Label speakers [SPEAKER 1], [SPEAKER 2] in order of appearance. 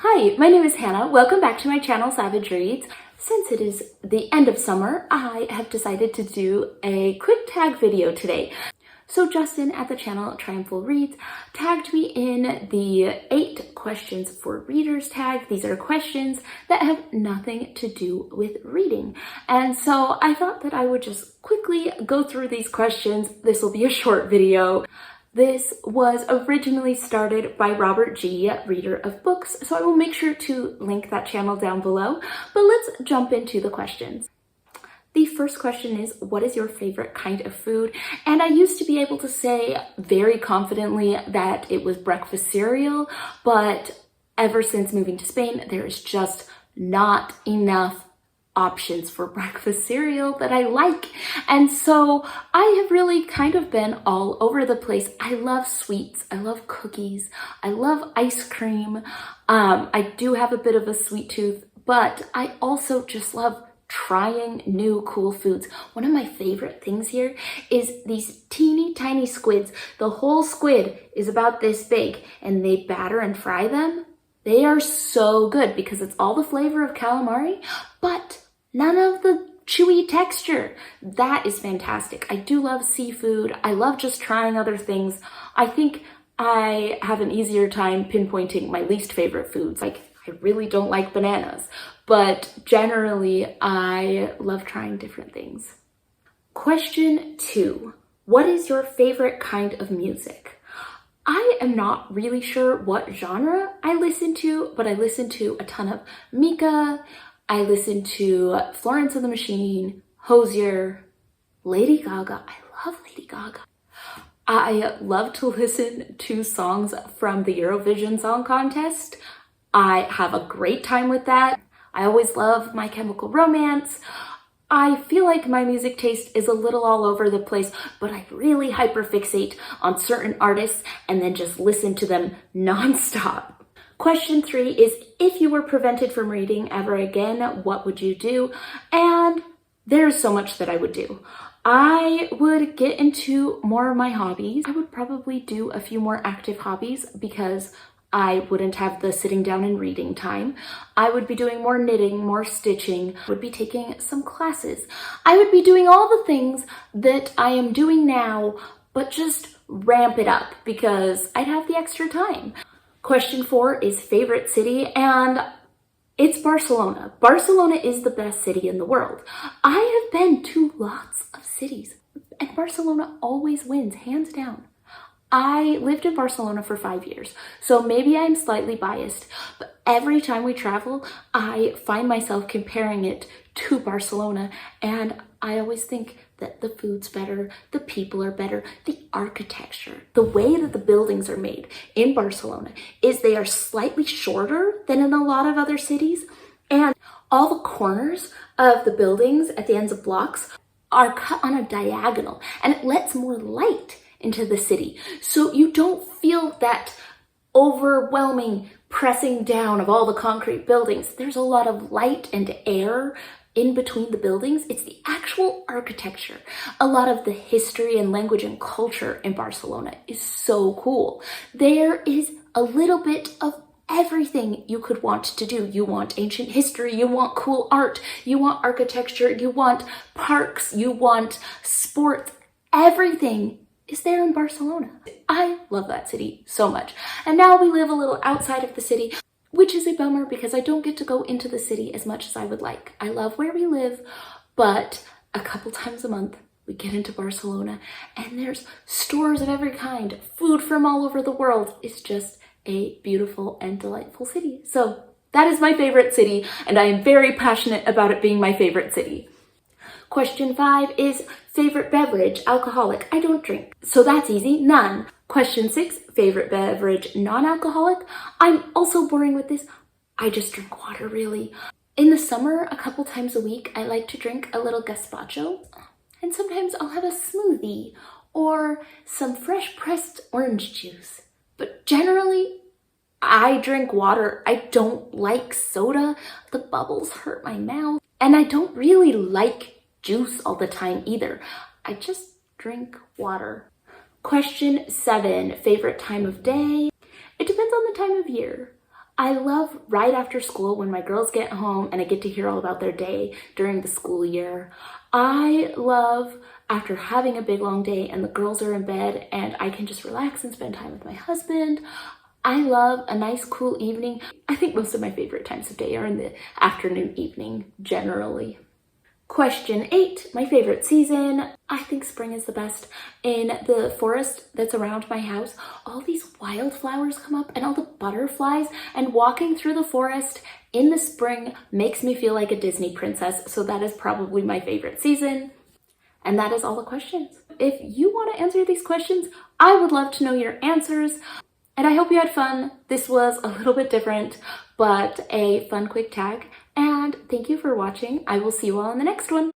[SPEAKER 1] Hi, my name is Hannah. Welcome back to my channel, Savage Reads. Since it is the end of summer, I have decided to do a quick tag video today. So Justin at the channel Triumphal Reads tagged me in the 8 questions for readers tag. These are questions that have nothing to do with reading. And so I thought that I would just quickly go through these questions. This will be a short video. This was originally started by Robert G., reader of books, so I will make sure to link that channel down below. But let's jump into the questions. The first question is, what is your favorite kind of food? And I used to be able to say very confidently that it was breakfast cereal, but ever since moving to Spain, there is just not enough options for breakfast cereal that I like. And so I have really kind of been all over the place. I love sweets. I love cookies. I love ice cream. I do have a bit of a sweet tooth, but I also just love trying new cool foods. One of my favorite things here is these teeny tiny squids. The whole squid is about this big and they batter and fry them. They are so good because it's all the flavor of calamari, but none of the chewy texture. That is fantastic. I do love seafood. I love just trying other things. I think I have an easier time pinpointing my least favorite foods. Like, I really don't like bananas, but generally I love trying different things. Question 2. What is your favorite kind of music? I am not really sure what genre I listen to, but I listen to a ton of Mika. I listen to Florence and the Machine, Hozier, Lady Gaga. I love Lady Gaga. I love to listen to songs from the Eurovision Song Contest. I have a great time with that. I always love My Chemical Romance. I feel like my music taste is a little all over the place, but I really hyperfixate on certain artists and then just listen to them nonstop. Question 3 is, if you were prevented from reading ever again, what would you do? And there's so much that I would do. I would get into more of my hobbies. I would probably do a few more active hobbies because I wouldn't have the sitting down and reading time. I would be doing more knitting, more stitching. I would be taking some classes. I would be doing all the things that I am doing now, but just ramp it up because I'd have the extra time. Question 4 is favorite city, and it's Barcelona. Barcelona is the best city in the world. I have been to lots of cities, and Barcelona always wins, hands down. I lived in Barcelona for 5 years, so maybe I'm slightly biased, but every time we travel, I find myself comparing it to Barcelona, and I always think that the food's better, the people are better, the architecture, the way that the buildings are made in Barcelona is they are slightly shorter than in a lot of other cities, and all the corners of the buildings at the ends of blocks are cut on a diagonal, and it lets more light into the city. So you don't feel that overwhelming pressing down of all the concrete buildings. There's a lot of light and air in between the buildings. It's the actual architecture. A lot of the history and language and culture in Barcelona is so cool. There is a little bit of everything you could want to do. You want ancient history, you want cool art, you want architecture, you want parks, you want sports. Everything is there in Barcelona. I love that city so much. And now we live a little outside of the city, which is a bummer because I don't get to go into the city as much as I would like. I love where we live, but a couple times a month we get into Barcelona and there's stores of every kind, food from all over the world. It's just a beautiful and delightful city. So that is my favorite city, and I am very passionate about it being my favorite city. Question 5 is favorite beverage, alcoholic. I don't drink, so that's easy, none. Question 6, favorite beverage, non-alcoholic. I'm also boring with this. I just drink water, really. In the summer, a couple times a week, I like to drink a little gazpacho, and sometimes I'll have a smoothie or some fresh pressed orange juice. But generally, I drink water. I don't like soda. The bubbles hurt my mouth, and I don't really like juice all the time either. I just drink water. Question 7, favorite time of day. It depends on the time of year. I love right after school when my girls get home and I get to hear all about their day during the school year. I love after having a big long day and the girls are in bed and I can just relax and spend time with my husband. I love a nice cool evening. I think most of my favorite times of day are in the afternoon, evening, generally. Question 8, my favorite season. I think spring is the best. In the forest that's around my house, all these wildflowers come up and all the butterflies, and walking through the forest in the spring makes me feel like a Disney princess. So that is probably my favorite season. And that is all the questions. If you want to answer these questions, I would love to know your answers. And I hope you had fun. This was a little bit different, but a fun quick tag. And thank you for watching. I will see you all in the next one.